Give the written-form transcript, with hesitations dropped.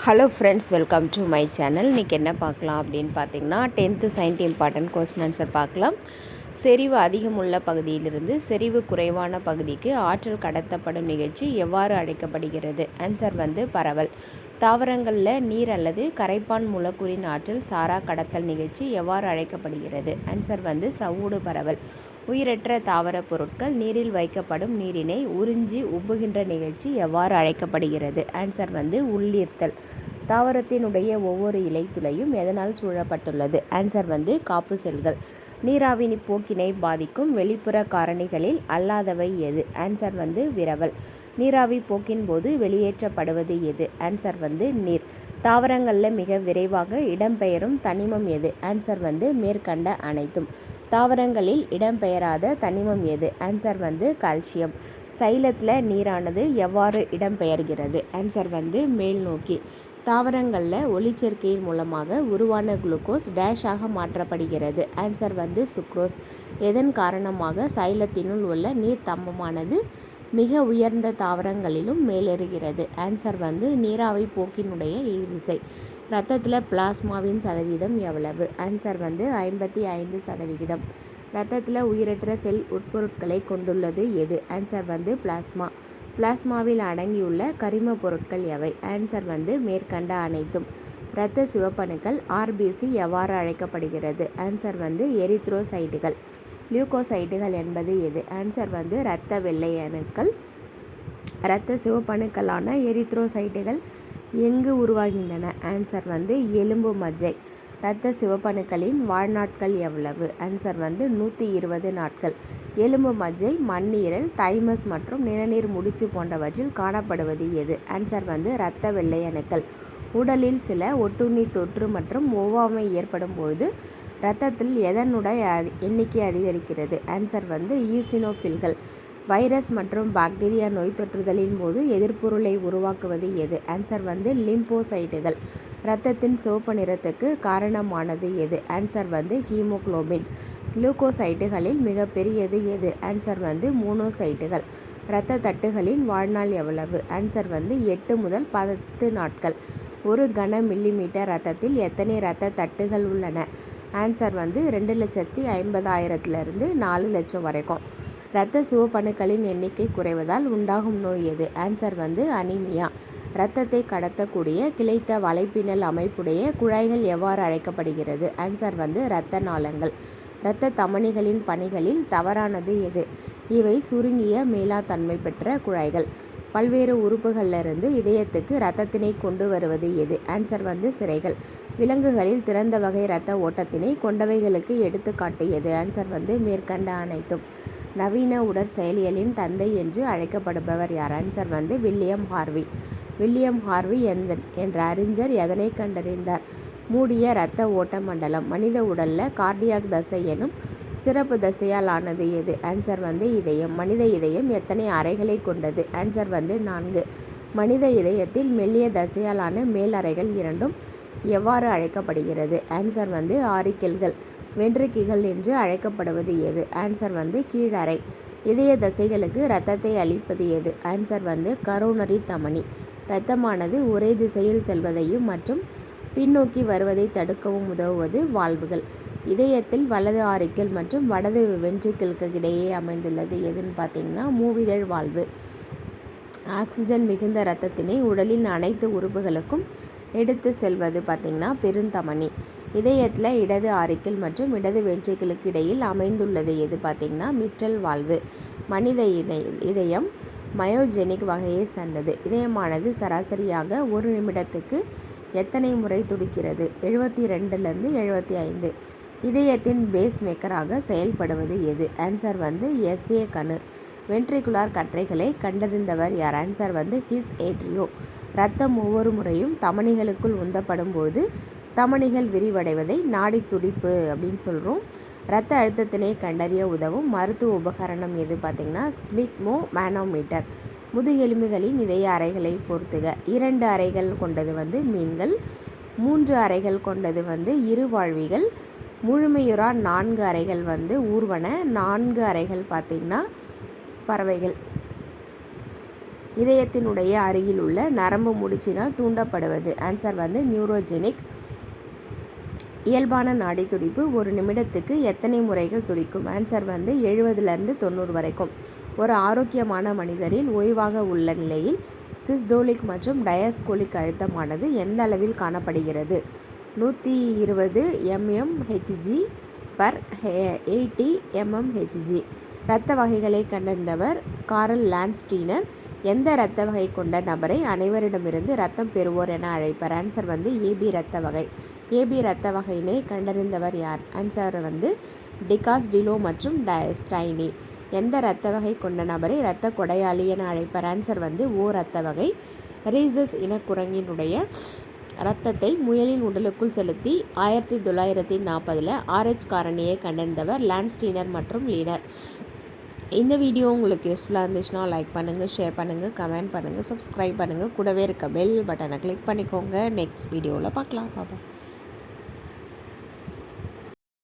Hello friends, welcome to my channel. இன்றைக்கி என்ன பார்க்கலாம் அப்படின்னு பார்த்தீங்கன்னா 10th science important question answer பார்க்கலாம். செறிவு அதிகம் உள்ள பகுதியிலிருந்து செறிவு குறைவான பகுதிக்கு ஆற்றல் கடத்தப்படும் நிகழ்ச்சி எவ்வாறு அழைக்கப்படுகிறது? ஆன்சர் பரவல். தாவரங்களில் நீர் அல்லது கரைப்பான் மூலக்கூறின் ஆற்றல் சாரா கடத்தல் நிகழ்ச்சி எவ்வாறு அழைக்கப்படுகிறது? ஆன்சர் சவ்வூடு பரவல். உயிரற்ற தாவர பொருட்கள் நீரில் வைக்கப்படும் நீரினை உறிஞ்சி உப்புகின்ற நிகழ்ச்சி எவ்வாறு அழைக்கப்படுகிறது? ஆன்சர் உள்ளீர்த்தல். தாவரத்தினுடைய ஒவ்வொரு இலைத்துளையும் எதனால் சூழப்பட்டுள்ளது? ஆன்சர் காப்பு செல்கள். நீராவி போக்கினை பாதிக்கும் வெளிப்புற காரணிகளில் அல்லாதவை எது? ஆன்சர் விரவல். நீராவி போக்கின் போது வெளியேற்றப்படுவது எது? ஆன்சர் நீர். தாவரங்களில் மிக விரைவாக இடம்பெயரும் தனிமம் எது? ஆன்சர் மேற்கண்ட அனைத்தும். தாவரங்களில் இடம்பெயராத தனிமம் எது? Answer calcium. சைலத்தில் நீரானது எவ்வாறு இடம்பெயர்கிறது? ஆன்சர் மேல் நோக்கி. தாவரங்களில் ஒளிச்சேர்க்கையின் மூலமாக உருவான குளுக்கோஸ் டேஷாக மாற்றப்படுகிறது? Answer sucrose. எதன் காரணமாக சைலத்தினுள் உள்ள நீர் தம்பமானது மிக உயர்ந்த தாவரங்களிலும் மேலேறுகிறது? ஆன்சர் நீராவி போக்கினுடைய இழுவிசை. இரத்தத்தில் பிளாஸ்மாவின் சதவீதம் எவ்வளவு? ஆன்சர் 55%. இரத்தத்தில் உயிரற்ற செல் உட்பொருட்களை கொண்டுள்ளது எது? Answer plasma. பிளாஸ்மாவில் அடங்கியுள்ள கரிம பொருட்கள் எவை? ஆன்சர் மேற்கண்ட அனைத்தும். இரத்த சிவப்பணுக்கள் ஆர்பிசி எவ்வாறு அழைக்கப்படுகிறது? ஆன்சர் எரித்ரோசைட்டுகள். லியூகோசைட்டுகள் என்பது எது? ஆன்சர் இரத்த வெள்ளை அணுக்கள். இரத்த சிவப்பணுக்களான எரித்ரோசைட்டுகள் எங்கு உருவாகின்றன? ஆன்சர் எலும்பு மஜ்ஜை. இரத்த சிவப்பணுக்களின் வாழ்நாட்கள் எவ்வளவு? ஆன்சர் 120 நாட்கள். எலும்பு மஜ்ஜை, மண்ணீரல், தைமஸ் மற்றும் நிணநீர் முடிச்சு போன்றவற்றில் காணப்படுவது எது? ஆன்சர் இரத்த வெள்ளை அணுக்கள். உடலில் சில ஒட்டுண்ணி தொற்று மற்றும் ஒவ்வாமை ஏற்படும் பொழுது இரத்தத்தில் எதனுடைய எண்ணிக்கை அதிகரிக்கிறது? ஆன்சர் ஈசினோஃபில்கள். வைரஸ் மற்றும் பாக்டீரியா நோய் தொற்றுதலின் போது எதிர்ப்பொருளை உருவாக்குவது எது? ஆன்சர் லிம்போசைட்டுகள். இரத்தத்தின் சிவப்பு நிறத்துக்கு காரணமானது எது? Answer haemoglobin. குளுக்கோசைட்டுகளில் மிக பெரியது எது? ஆன்சர் மோனோசைட்டுகள். இரத்த தட்டுகளின் வாழ்நாள் எவ்வளவு? ஆன்சர் 8 முதல் 10 நாட்கள். ஒரு கன மில்லிமீட்டர் இரத்தத்தில் எத்தனை இரத்த தட்டுகள் உள்ளன? ஆன்சர் 2,50,000 4 லட்சம் வரைக்கும். இரத்த சிவப்பணுக்களின் எண்ணிக்கை குறைவதால் உண்டாகும் நோய் எது? Answer anaemia. இரத்தத்தை கடத்தக்கூடிய கிளைத்த வலைப்பின்னல் அமைப்புடைய குழாய்கள் எவ்வாறு அழைக்கப்படுகிறது? ஆன்சர் இரத்த நாளங்கள். இரத்த தமனிகளின் பணிகளில் தவறானது எது? இவை சுருங்கிய மீளா தன்மை பெற்ற குழாய்கள். பல்வேறு உறுப்புகளிலிருந்து இதயத்துக்கு இரத்தத்தினை கொண்டு வருவது எது? ஆன்சர் சிரைகள். விலங்குகளில் திறந்த வகை இரத்த ஓட்டத்தினை கொண்டவைகளுக்கு எடுத்துக்காட்டு எது? ஆன்சர் மேற்கண்ட அனைத்தும். நவீன உடற்செயலியலின் தந்தை என்று அழைக்கப்படுபவர் யார்? Answer William Harvey. William Harvey என்ற அறிஞர் எதனை கண்டறிந்தார்? மூடிய இரத்த ஓட்ட மண்டலம். மனித உடலில் கார்டியாக் தசை எனும் சிறப்பு தசையால் ஆனது எது? ஆன்சர் இதயம். மனித இதயம் எத்தனை அறைகளை கொண்டது? ஆன்சர் 4. மனித இதயத்தில் மெல்லிய தசையால் ஆன மேல் அறைகள் இரண்டும் எவ்வாறு அழைக்கப்படுகிறது? ஆன்சர் ஆரிக்கிள்கள். வென்ட்ரிக்கிள்கள் என்று அழைக்கப்படுவது எது? ஆன்சர் கீழறை. இதய தசைகளுக்கு இரத்தத்தை அளிப்பது எது? ஆன்சர் கரோனரி தமனி. இரத்தமானது ஒரே திசையில் செல்வதையும் மற்றும் பின்னோக்கி வருவதை தடுக்கவும் உதவுவது வால்வுகள். இதயத்தில் வலது ஆரிக்கிள் மற்றும் வலது வென்ட்ரிக்கிளுக்கு இடையே அமைந்துள்ளது எதுன்னு பார்த்தீங்கன்னா மூவிதழ் வால்வு. ஆக்சிஜன் மிகுந்த இரத்தத்தினை உடலின் அனைத்து உறுப்புகளுக்கும் எடுத்து செல்வது பார்த்திங்கன்னா பெருந்தமனி. இதயத்தில் இடது ஆரிக்கிள் மற்றும் இடது வென்ட்ரிக்கிளுக்கு இடையில் அமைந்துள்ளது எது பார்த்திங்கன்னா மிட்ரல் வால்வு. மனித இதயம் மயோஜெனிக் வகையை சார்ந்தது. இதயமானது சராசரியாக ஒரு நிமிடத்துக்கு எத்தனை முறை துடிக்கிறது? 72லேருந்து 75. இதயத்தின் பேஸ் மேக்கராக செயல்படுவது எது? ஆன்சர் SA கணு. வென்ட்ரிகுலார் கற்றைகளை கண்டறிந்தவர் யார்? Answer his atrio. இரத்தம் ஒவ்வொரு முறையும் தமனிகளுக்குள் உந்தப்படும் பொழுது தமனிகள் விரிவடைவதை நாடி துடிப்பு அப்படின்னு சொல்கிறோம். இரத்த அழுத்தத்தினை கண்டறிய உதவும் மருத்துவ உபகரணம் எது பார்த்திங்கன்னா ஸ்மிக்மோ மேனோமீட்டர். முதுகெலும்புகளின் இதய அறைகளை பொறுத்துக. 2 அறைகள் கொண்டது மீன்கள். 3 அறைகள் கொண்டது இருவாழ்விகள். முழுமையுறா 4 அறைகள் ஊர்வன. 4 அறைகள் பார்த்திங்கன்னா பறவைகள். இதயத்தினுடைய அருகில் உள்ள நரம்பு முடிச்சினால் தூண்டப்படுவது. ஆன்சர் வந்து நியூரோஜெனிக். இயல்பான நாடி துடிப்பு ஒரு நிமிடத்துக்கு எத்தனை முறைகள் துடிக்கும்? ஆன்சர் வந்து 70லேருந்து 90 வரைக்கும். ஒரு ஆரோக்கியமான மனிதரில் ஓய்வாக உள்ள நிலையில் சிஸ்டோலிக் மற்றும் டயஸ்கோலிக் அழுத்தமானது எந்த அளவில் காணப்படுகிறது? 120 mmHg per 80 mmHg. இரத்த வகைகளை கண்டறிந்தவர் கார்ல் லாண்ட்ஸ்டீனர். எந்த இரத்த வகை கொண்ட நபரை அனைவரிடமிருந்து இரத்தம் பெறுவோர் என அழைப்பார்? ஆன்சர் வந்து ஏபி இரத்த வகை. ஏபி இரத்த வகையினை கண்டறிந்தவர் யார்? ஆன்சர் வந்து டிகாஸ்டிலோ மற்றும் ஸ்டைனி. எந்த இரத்த வகை கொண்ட நபரை இரத்த கொடையாளி என அழைப்பார்? ஆன்சர் வந்து ஓ இரத்த வகை. ரீசஸ் இனக்குரங்கினுடைய இரத்தத்தை முயலின் உடலுக்குள் செலுத்தி 1940 RH காரணியை கண்டறிந்தவர் லாண்ட்ஸ்டீனர் மற்றும் லீனர். இந்த வீடியோ உங்களுக்கு யூஸ்ஃபுல்லாக இருந்துச்சுன்னா லைக் பண்ணுங்கள், ஷேர் பண்ணுங்கள், கமெண்ட் பண்ணுங்கள், சப்ஸ்கிரைப் பண்ணுங்கள். கூடவே இருக்க பெல் பட்டனை கிளிக் பண்ணிக்கோங்க. நெக்ஸ்ட் வீடியோவில் பார்க்கலாம். பாப்பா.